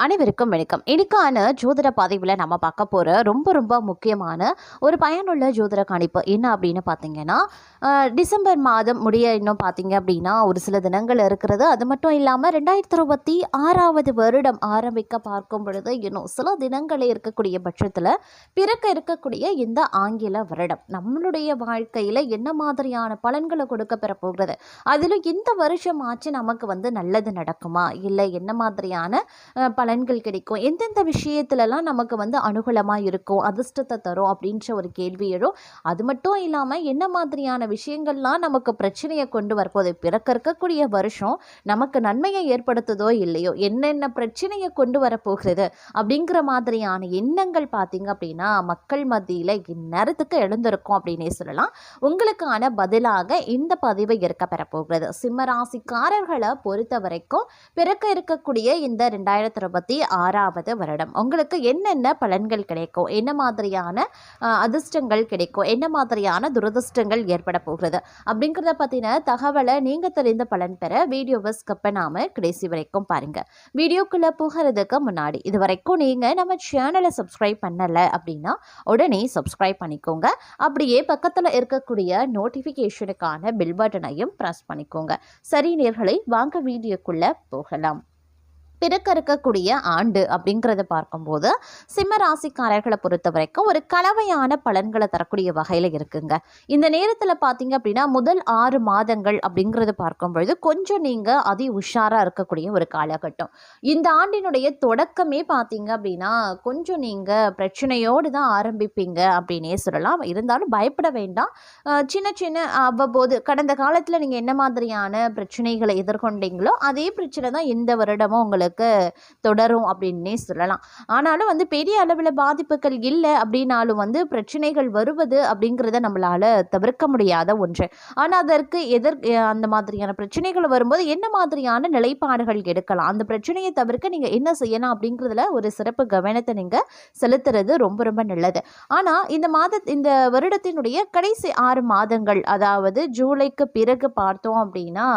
அனைவருக்கும் வணக்கம். இன்னைக்கான ஜோதிட பதிவில் நம்ம பார்க்க போகிற ரொம்ப ரொம்ப முக்கியமான ஒரு பயனுள்ள ஜோதிட கணிப்பு என்ன அப்படின்னு பார்த்தீங்கன்னா, டிசம்பர் மாதம் முடிய இன்னும் பார்த்தீங்க அப்படின்னா ஒரு சில தினங்கள் இருக்கிறது. அது மட்டும் இல்லாமல் 2026வது வருடம் ஆரம்பிக்க பார்க்கும் பொழுது இன்னும் சில தினங்களே இருக்கக்கூடிய பட்சத்தில் பிறக்க இருக்கக்கூடிய இந்த ஆங்கில வருடம் நம்மளுடைய வாழ்க்கையில் என்ன மாதிரியான பலன்களை கொடுக்க பெற போகிறது, அதிலும் இந்த வருஷம் ஆச்சு நமக்கு நல்லது நடக்குமா, இல்லை என்ன மாதிரியான பலன்கள் கிடைக்கும், எந்தெந்த விஷயத்துலலாம் நமக்கு அனுகூலமாக இருக்கும், அதிர்ஷ்டத்தை தரும் அப்படின்ற ஒரு கேள்வி எழும். அது மட்டும் இல்லாமல் என்ன மாதிரியான விஷயங்கள்லாம் நமக்கு பிரச்சனையை கொண்டு வரப்போகுது, பிறக்க இருக்கக்கூடிய வருஷம் நமக்கு நன்மையை ஏற்படுத்துதோ இல்லையோ, என்னென்ன பிரச்சனையை கொண்டு வரப்போகிறது அப்படிங்கிற மாதிரியான எண்ணங்கள் பார்த்தீங்க அப்படின்னா மக்கள் மத்தியில் இந்நேரத்துக்கு எழுந்திருக்கும் அப்படின்னே சொல்லலாம். உங்களுக்கான பதிலாக இந்த பதிவை இருக்க பெறப்போகிறது. சிம்மராசிக்காரர்களை பொறுத்த வரைக்கும் பிறக்க இருக்கக்கூடிய இந்த 2026வது வருடம் உங்களுக்கு என்னென்ன பலன்கள் கிடைக்கும், என்ன மாதிரியான அதிர்ஷ்டங்கள் கிடைக்கும், என்ன மாதிரியான துரதிர்ஷ்டங்கள் ஏற்பட போகிறது அப்படிங்கிறத பற்றின தகவலை நீங்கள் தெரிந்த பலன் பெற வீடியோவை ஸ்கிப் பண்ணாமல் கடைசி வரைக்கும் பாருங்கள். வீடியோக்குள்ளே போகிறதுக்கு முன்னாடி இது வரைக்கும் நீங்கள் நம்ம சேனலை சப்ஸ்கிரைப் பண்ணலை அப்படின்னா உடனே சப்ஸ்கிரைப் பண்ணிக்கோங்க. அப்படியே பக்கத்தில் இருக்கக்கூடிய நோட்டிஃபிகேஷனுக்கான பில் பட்டனையும் ப்ரெஸ் பண்ணிக்கோங்க. சரி நேயர்களே, வாங்க வீடியோக்குள்ளே போகலாம். பிறக்க இருக்கக்கூடிய ஆண்டு அப்படிங்கிறத பார்க்கும்போது சிம்ம ராசிக்காரர்களை பொறுத்த வரைக்கும் ஒரு கலவையான பலன்களை தரக்கூடிய வகையில் இருக்குங்க. இந்த நேரத்தில் பார்த்தீங்க அப்படின்னா முதல் 6 மாதங்கள் அப்படிங்கிறத பார்க்கும்பொழுது கொஞ்சம் நீங்கள் அதி உஷாராக இருக்கக்கூடிய ஒரு காலகட்டம். இந்த ஆண்டினுடைய தொடக்கமே பார்த்தீங்க அப்படின்னா கொஞ்சம் நீங்கள் பிரச்சனையோடு தான் ஆரம்பிப்பீங்க அப்படின்னே சொல்லலாம். இருந்தாலும் பயப்பட வேண்டாம். சின்ன சின்ன அவ்வப்போது கடந்த காலத்தில் நீங்கள் என்ன மாதிரியான பிரச்சனைகளை எதிர்கொண்டீங்களோ அதே பிரச்சனை தான் இந்த வருடமும் உங்களுக்கு தொடரும் அப்படின்னே சொல்லலாம். ஆனாலும் பெரிய அளவில் பாதிப்புகள் இல்லை அப்படின்னாலும் பிரச்சனைகள் வருவது அப்படிங்கிறத நம்மளால தவிர்க்க முடியாத ஒன்று. ஆனால் அதற்கு அந்த மாதிரியான பிரச்சனைகள் வரும்போது என்ன மாதிரியான நிலைப்பாடுகள் எடுக்கலாம், அந்த பிரச்சனையை தவிர்க்க நீங்கள் என்ன செய்யலாம் அப்படிங்கிறதுல ஒரு சிறப்பு கவனத்தை நீங்கள் செலுத்துறது ரொம்ப ரொம்ப நல்லது. ஆனால் இந்த வருடத்தினுடைய கடைசி 6 மாதங்கள், அதாவது ஜூலைக்கு பிறகு பார்த்தோம் அப்படின்னா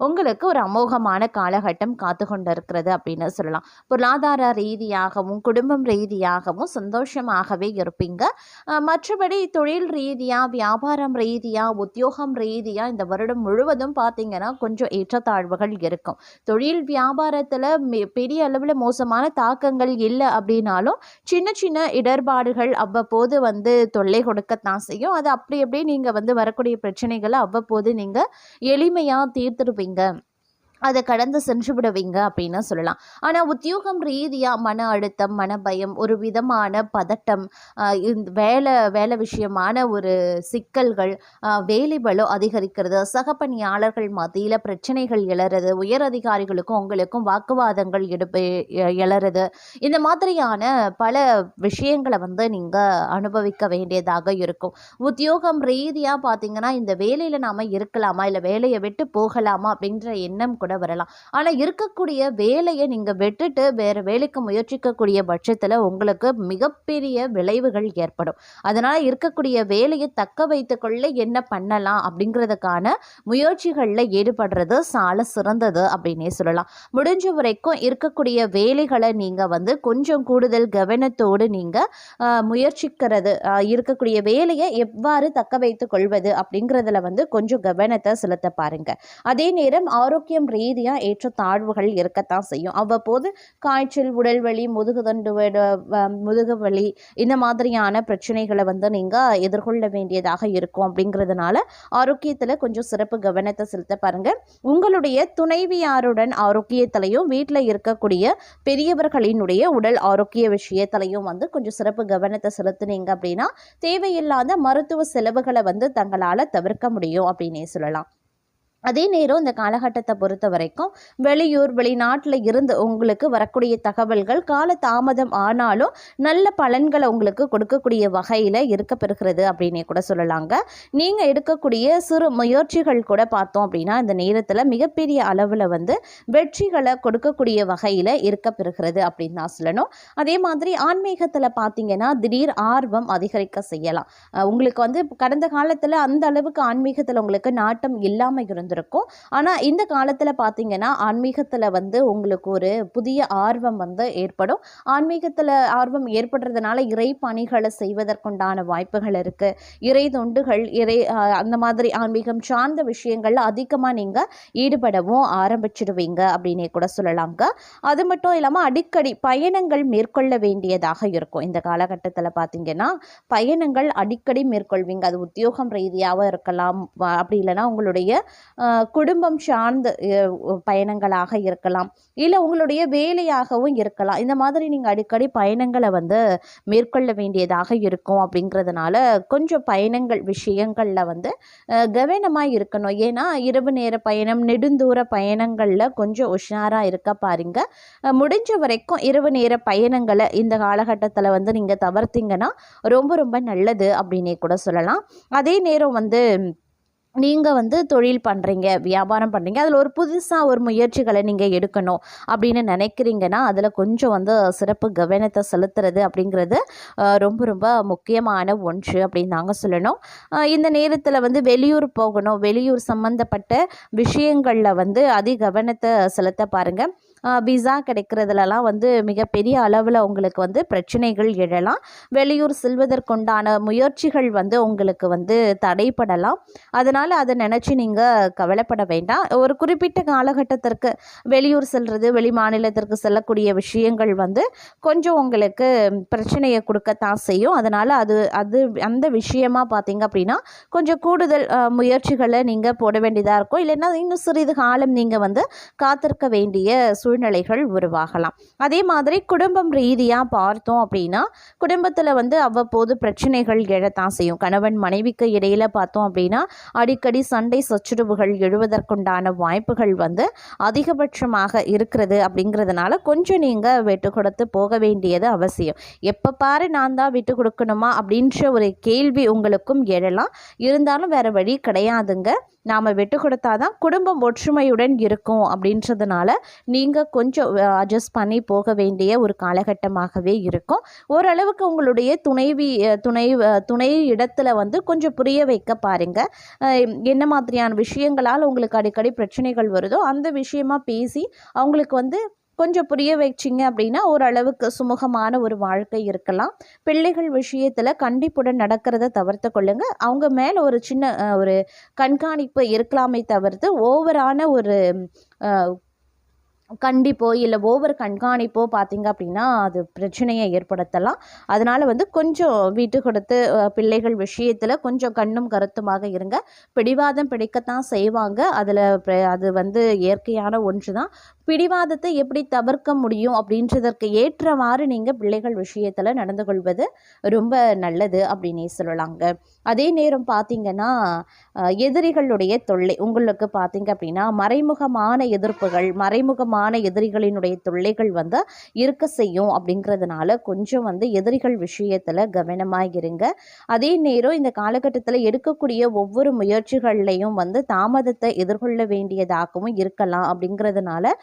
உங்களுக்கு ஒரு அமோகமான காலகட்டம் காத்து கொண்டிருக்கிறது அப்படின்னு சொல்லலாம். பொருளாதார ரீதியாகவும் குடும்பம் ரீதியாகவும் சந்தோஷமாகவே இருப்பீங்க. மற்றபடி தொழில் ரீதியா, வியாபாரம் ரீதியா, உத்தியோகம் ரீதியா இந்த வருடம் முழுவதும் பார்த்தீங்கன்னா கொஞ்சம் ஏற்றத்தாழ்வுகள் இருக்கும். தொழில் வியாபாரத்தில் பெரிய அளவில் மோசமான தாக்கங்கள் இல்லை அப்படின்னாலும் சின்ன சின்ன இடர்பாடுகள் அவ்வப்போது தொல்லை கொடுக்கத்தான் செய்யும். அது அப்படி நீங்கள் வரக்கூடிய பிரச்சனைகளை அவ்வப்போது நீங்கள் எளிமையாக தீர்த்துருவீங்க, அதை கடந்து சென்று விடுவீங்க அப்படின்னு சொல்லலாம். ஆனால் உத்தியோகம் ரீதியாக மன அழுத்தம், மன பயம், ஒரு விதமான பதட்டம், வேலை விஷயமான ஒரு சிக்கல்கள், வேலைபளு அதிகரிக்கிறது, சக பணியாளர்கள் மத்தியில் பிரச்சனைகள் எழறது, உயர் அதிகாரிகளுக்கும் உங்களுக்கும் வாக்குவாதங்கள் எழறது, இந்த மாதிரியான பல விஷயங்களை நீங்கள் அனுபவிக்க வேண்டியதாக இருக்கும். உத்தியோகம் ரீதியாக பார்த்தீங்கன்னா இந்த வேலையில் நாம் இருக்கலாமா, இல்லை வேலையை விட்டு போகலாமா அப்படின்ற எண்ணம் வரலாம். ஆனா இருக்கக்கூடிய வேலையை நீங்க விட்டுட்டு வேற வேலைக்கு முயற்சிக்கக்கூடிய பட்சத்துல உங்களுக்கு மிகப்பெரிய விளைவுகள் ஏற்படும். அதனால இருக்கக்கூடிய வேலையை தக்க வைத்துக் கொள்ள என்ன பண்ணலாம் அப்படிங்கிறதுக்கான முயற்சிகள்ல ஈடுபடுறது சால சிறந்தது அப்படின்னே சொல்லலாம். முடிஞ்ச வரைக்கும் இருக்கக்கூடிய வேலைகளை நீங்க கொஞ்சம் கூடுதல் கவனத்தோடு நீங்க முயற்சிக்கிறது, இருக்கக்கூடிய வேலையை எவ்வாறு தக்க வைத்துக் கொள்வது அப்படிங்கிறதுல கொஞ்சம் கவனத்தை செலுத்த பாருங்க. அதே நேரம் ஆரோக்கியம் ரீதியாக ஏற்றத்தாழ்வுகள் இருக்கத்தான் செய்யும். அவ்வப்போது காய்ச்சல், உடல் வலி, முதுகு வலி, இந்த மாதிரியான பிரச்சனைகளை நீங்கள் எதிர்கொள்ள வேண்டியதாக இருக்கும். அப்படிங்கிறதுனால ஆரோக்கியத்தில் கொஞ்சம் சிறப்பு கவனத்தை செலுத்த பாருங்க. உங்களுடைய துணைவியாருடன் ஆரோக்கியத்திலையும் வீட்டில் இருக்கக்கூடிய பெரியவர்களினுடைய உடல் ஆரோக்கிய விஷயத்திலையும் கொஞ்சம் சிறப்பு கவனத்தை செலுத்துனீங்க அப்படின்னா தேவையில்லாத மருத்துவ செலவுகளை தங்களால் தவிர்க்க முடியும் அப்படின்னே சொல்லலாம். அதே நேரம் இந்த காலகட்டத்தை பொறுத்த வரைக்கும் வெளியூர் வெளிநாட்டில் இருந்து உங்களுக்கு வரக்கூடிய தகவல்கள் கால தாமதம் ஆனாலும் நல்ல பலன்களை உங்களுக்கு கொடுக்கக்கூடிய வகையில் இருக்க பெறுகிறது அப்படின்னே கூட சொல்லலாங்க. நீங்கள் எடுக்கக்கூடிய சிறு முயற்சிகள் கூட பார்த்தோம் அப்படின்னா இந்த நேரத்தில் மிகப்பெரிய அளவில் வெற்றிகளை கொடுக்கக்கூடிய வகையில் இருக்க பெறுகிறது அப்படின்னு தான் சொல்லணும். அதே மாதிரி ஆன்மீகத்தில் பார்த்தீங்கன்னா திடீர் ஆர்வம் அதிகரிக்க செய்யலாம். உங்களுக்கு கடந்த காலத்தில் அந்த அளவுக்கு ஆன்மீகத்தில் உங்களுக்கு நாட்டம் இல்லாமல் இருந்து இருந்திருக்கும். ஆனால் இந்த காலத்தில் பார்த்தீங்கன்னா ஆன்மீகத்தில் வந்து உங்களுக்கு ஒரு புதிய ஆர்வம் வந்து ஏற்படும். ஆன்மீகத்தில் ஆர்வம் ஏற்படுறதுனால இறை பணிகளை செய்வதற்குண்டான வாய்ப்புகள் இருக்குது. இறை தொண்டுகள் அந்த மாதிரி ஆன்மீகம் சார்ந்த விஷயங்கள்ல அதிகமாக நீங்கள் ஈடுபடவும் ஆரம்பிச்சிடுவீங்க அப்படின்னே கூட சொல்லலாங்க. அது மட்டும் இல்லாமல் அடிக்கடி பயணங்கள் மேற்கொள்ள வேண்டியதாக இருக்கும். இந்த காலகட்டத்தில் பார்த்தீங்கன்னா பயணங்கள் அடிக்கடி மேற்கொள்வீங்க. அது உத்தியோகம் ரீதியாக இருக்கலாம், அப்படி இல்லைன்னா உங்களுடைய குடும்பம் சார்ந்த பயணங்களாக இருக்கலாம், இல்லை உங்களுடைய வேலையாகவும் இருக்கலாம். இந்த மாதிரி நீங்கள் அடிக்கடி பயணங்களை வந்து மேற்கொள்ள வேண்டியதாக இருக்கும். அப்படிங்கிறதுனால கொஞ்சம் பயணங்கள் விஷயங்களில் வந்து கவனமாக இருக்கணும். ஏன்னா இரவு நேர பயணம், நெடுந்தூர பயணங்களில் கொஞ்சம் உஷாராக இருக்க பாருங்க. முடிஞ்ச வரைக்கும் இரவு நேர பயணங்களை இந்த காலகட்டத்தில் வந்து நீங்கள் தவிர்த்தீங்கன்னா ரொம்ப ரொம்ப நல்லது அப்படின்னே கூட சொல்லலாம். அதே நேரம் வந்து நீங்கள் வந்து தொழில் பண்ணுறீங்க, வியாபாரம் பண்ணுறீங்க, அதில் ஒரு புதுசாக ஒரு முயற்சிகளை நீங்கள் எடுக்கணும் அப்படின்னு நினைக்கிறீங்கன்னா அதில் கொஞ்சம் வந்து சிறப்பு கவனத்தை செலுத்துறது அப்படிங்கிறது ரொம்ப ரொம்ப முக்கியமான ஒன்று அப்படின்னு நாங்கள் சொல்லணும். இந்த நேரத்தில் வந்து வெளியூர் போகணும், வெளியூர் சம்மந்தப்பட்ட விஷயங்களில் வந்து அதிக கவனத்தை செலுத்த பாருங்கள். விசா கிடைக்கிறதுலலாம் வந்து மிகப்பெரிய அளவில் உங்களுக்கு வந்து பிரச்சனைகள் எழலாம். வெளியூர் செல்வதற்குண்டான முயற்சிகள் வந்து உங்களுக்கு வந்து தடைப்படலாம். அதனால் அதை நினச்சி நீங்கள் கவலைப்பட வேண்டாம். ஒரு குறிப்பிட்ட காலகட்டத்திற்கு வெளியூர் செல்வது, வெளி மாநிலத்திற்கு செல்லக்கூடிய விஷயங்கள் வந்து கொஞ்சம் உங்களுக்கு பிரச்சனையை கொடுக்கத்தான் செய்யும். அதனால் அந்த விஷயமா பார்த்தீங்க அப்படின்னா கொஞ்சம் கூடுதல் முயற்சிகளை நீங்கள் போட வேண்டியதாக இருக்கும். இல்லைன்னா இன்னும் சிறிது காலம் நீங்கள் வந்து காத்திருக்க வேண்டிய சூழ்நிலைகள் உருவாகலாம். அதே மாதிரி குடும்பம் ரீதியாக பார்த்தோம் அப்படின்னா குடும்பத்தில் வந்து அவ்வப்போது பிரச்சனைகள் எழத்தான் செய்யும். கணவன் மனைவிக்கு இடையில் பார்த்தோம் அப்படின்னா அடிக்கடி சண்டை சச்சுரவுகள் எழுவதற்குண்டான வாய்ப்புகள் வந்து அதிகபட்சமாக இருக்கிறது. அப்படிங்கிறதுனால கொஞ்சம் நீங்கள் விட்டு கொடுத்து போக வேண்டியது அவசியம். எப்போ பாரு நான் தான் விட்டு கொடுக்கணுமா அப்படின்ற ஒரு கேள்வி உங்களுக்கும் எழலாம். இருந்தாலும் வேறு வழி கிடையாதுங்க. நாம் விட்டு கொடுத்தாதான் குடும்பம் ஒற்றுமையுடன் இருக்கும். அப்படின்றதுனால நீங்கள் கொஞ்சம் அட்ஜஸ்ட் பண்ணி போக வேண்டிய ஒரு காலகட்டமாகவே இருக்கும். ஓரளவுக்கு உங்களுடைய துணை இடத்துல வந்து கொஞ்சம் புரிய வைக்க பாருங்கள். என்ன மாதிரியான விஷயங்களால் உங்களுக்கு அடிக்கடி பிரச்சனைகள் வருதோ அந்த விஷயமா பேசி அவங்களுக்கு வந்து கொஞ்சம் புரிய வச்சிங்க அப்படின்னா ஓரளவுக்கு சுமூகமான ஒரு வாழ்க்கை இருக்கலாம். பிள்ளைகள் விஷயத்தில் கண்டிப்புடன் நடக்கிறத தவிர்த்து கொள்ளுங்க. அவங்க மேலே ஒரு சின்ன ஒரு கண்காணிப்பு இருக்கலாமே தவிர்த்து ஓவரான ஒரு கண்டிப்போ இல்லை ஓவர் கண்காணிப்போ பார்த்தீங்க அப்படின்னா அது பிரச்சனையை ஏற்படுத்தலாம். அதனால் வந்து கொஞ்சம் விட்டு கொடுத்து பிள்ளைகள் விஷயத்தில் கொஞ்சம் கண்ணும் கருத்துமாக இருங்க. பிடிவாதம் பிடிக்கத்தான் செய்வாங்க. அது வந்து இயற்கையான ஒன்று தான். பிடிவாதத்தை எப்படி தவிர்க்க முடியும் அப்படின்றதற்கு ஏற்றவாறு நீங்கள் பிள்ளைகள் விஷயத்தில் நடந்து கொள்வது ரொம்ப நல்லது அப்படின்னே சொல்லலாங்க. அதே நேரம் பார்த்தீங்கன்னா எதிரிகளுடைய தொல்லை உங்களுக்கு பார்த்தீங்க அப்படின்னா மறைமுகமான எதிர்ப்புகள், மறைமுகமான எதிரிகளினுடைய தொல்லைகள் வந்து இருக்க செய்யும். அப்படிங்கிறதுனால கொஞ்சம் வந்து எதிரிகள் விஷயத்தில் கவனமாக இருங்க. அதே நேரம் இந்த காலகட்டத்தில் எடுக்கக்கூடிய ஒவ்வொரு முயற்சிகள்லையும் வந்து தாமதத்தை எதிர்கொள்ள வேண்டியதாகவும் இருக்கலாம். அப்படிங்கிறதுனால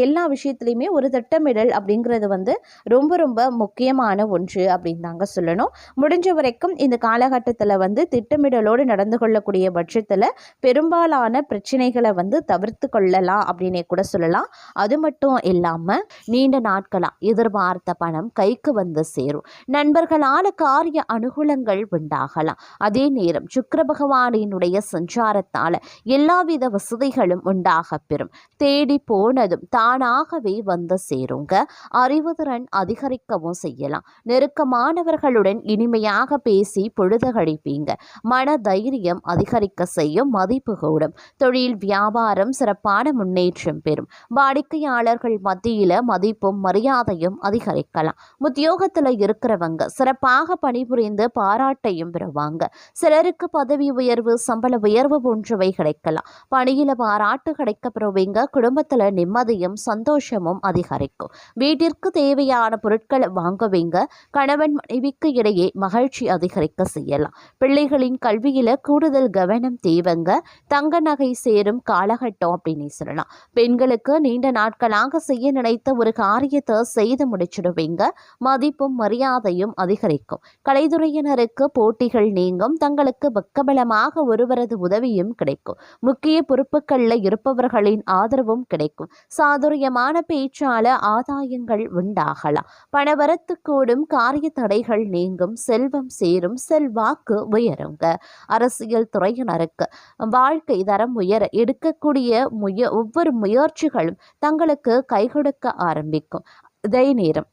எல்லா விஷயத்துலையுமே ஒரு திட்டமிடல் அப்படிங்கிறது வந்து ரொம்ப ரொம்ப முக்கியமான ஒன்று அப்படின்னு தாங்க சொல்லணும். முடிஞ்ச வரைக்கும் இந்த காலகட்டத்தில் வந்து திட்டமிடலோடு நடந்து கொள்ளக்கூடிய பட்சத்தில் பெரும்பாலான பிரச்சனைகளை வந்து தவிர்த்து கொள்ளலாம் அப்படின்னே கூட சொல்லலாம். அது மட்டும் இல்லாமல் நீண்ட நாட்களாக எதிர்பார்த்த பணம் கைக்கு வந்து சேரும். நண்பர்களால் காரிய அனுகூலங்கள் உண்டாகலாம். அதே நேரம் சுக்கிர பகவானினுடைய சஞ்சாரத்தால் எல்லாவித வசதிகளும் உண்டாக பெறும். தேடி போனதும் தானாகவே வந்து சேருங்க. அறிவுதிறன் அதிகரிக்கவும் செய்யலாம். நெருக்கமானவர்களுடன் இனிமையாக பேசி பொழுது கழிப்பீங்க. மன தைரியம் அதிகரிக்க செய்யும். மதிப்பு கூடும். தொழில் வியாபாரம் சிறப்பான முன்னேற்றம் பெறும். வாடிக்கையாளர்கள் மத்தியில் மதிப்பும் மரியாதையும் அதிகரிக்கலாம். உத்தியோகத்தில் இருக்கிறவங்க சிறப்பாக பணிபுரிந்து பாராட்டையும் பெறுவாங்க. சிலருக்கு பதவி உயர்வு, சம்பள உயர்வு போன்றவை கிடைக்கலாம். பணியில பாராட்டு கிடைக்க பெறுவீங்க. குடும்பத்தில் குடும்பத்துல நிம்மதியும் சந்தோஷமும் அதிகரிக்கும். வீட்டிற்கு தேவையான பொருட்களை வாங்குவீங்க. கணவன் மனைவிக்கு இடையே மகிழ்ச்சி அதிகரிக்க செய்யலாம். பிள்ளைகளின் கல்வியில கூடுதல் கவனம் தேவைங்க. தங்க நகை சேரும் காலகட்டம் அப்படின்னு சொல்லலாம். பெண்களுக்கு நீண்ட நாட்களாக செய்ய நினைத்த ஒரு காரியத்தை செய்து முடிச்சிடுவீங்க. மதிப்பும் மரியாதையும் அதிகரிக்கும். கலைத்துறையினருக்கு போட்டிகள் நீங்கும். தங்களுக்கு பக்கபலமாக ஒருவரது உதவியும் கிடைக்கும். முக்கிய பொறுப்புகளில் இருப்பவர்களின் ஆதரவும் கிடைக்கும். சாதுரியமான பேச்சால ஆதாயங்கள் உண்டாகலாம். பணவரத்து கூடும். காரிய தடைகள் நீங்கும். செல்வம் சேரும். செல்வாக்கு உயருங்க. அரசியல் துறையினருக்கு வாழ்க்கை தரம் உயர எடுக்கக்கூடிய ஒவ்வொரு முயற்சிகளும் தங்களுக்கு கை கொடுக்க ஆரம்பிக்கும். இதே நேரம்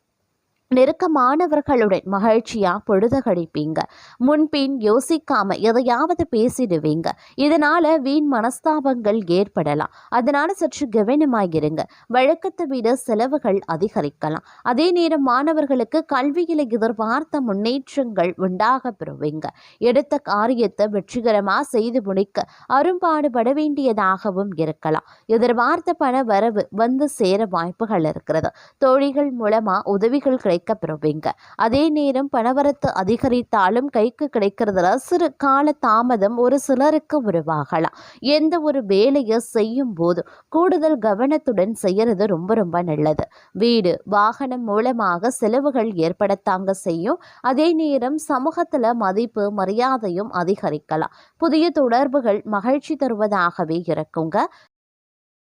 நெருக்கமானவர்களுடன் மகிழ்ச்சியா பொழுது கழிப்பீங்க. முன்பின் யோசிக்காம எதையாவது பேசிடுவீங்க. இதனால வீண் மனஸ்தாபங்கள் ஏற்படலாம். அதனால சற்று கவனமாயிருங்க. வழக்கத்தை விட செலவுகள் அதிகரிக்கலாம். அதே நேரம் மாணவர்களுக்கு கல்வியில எதிர்பார்த்த முன்னேற்றங்கள் உண்டாக பெறுவீங்க. எடுத்த காரியத்தை வெற்றிகரமா செய்து முடிக்க அரும்பாடுபட வேண்டியதாகவும் இருக்கலாம். எதிர்பார்த்த பண வரவு வந்து சேர வாய்ப்புகள் இருக்கிறது. தோழிகள் மூலமா உதவிகள் பெறுவீங்க. அதே நேரம் பணவரத்து அதிகரித்தாலும் கைக்கு கிடைக்கிறதுல சிறு கால தாமதம் ஒரு சிலருக்கு உருவாகலாம். எந்த ஒரு வேலையை செய்யும் போது கூடுதல் கவனத்துடன் செய்யறது ரொம்ப ரொம்ப நல்லது. வீடு வாகனம் மூலமாக செலவுகள் ஏற்படத்தாங்க செய்யும். அதே நேரம் சமூகத்துல மதிப்பு மரியாதையும் அதிகரிக்கலாம். புதிய தொடர்புகள் மகிழ்ச்சி தருவதாகவே இருக்குங்க.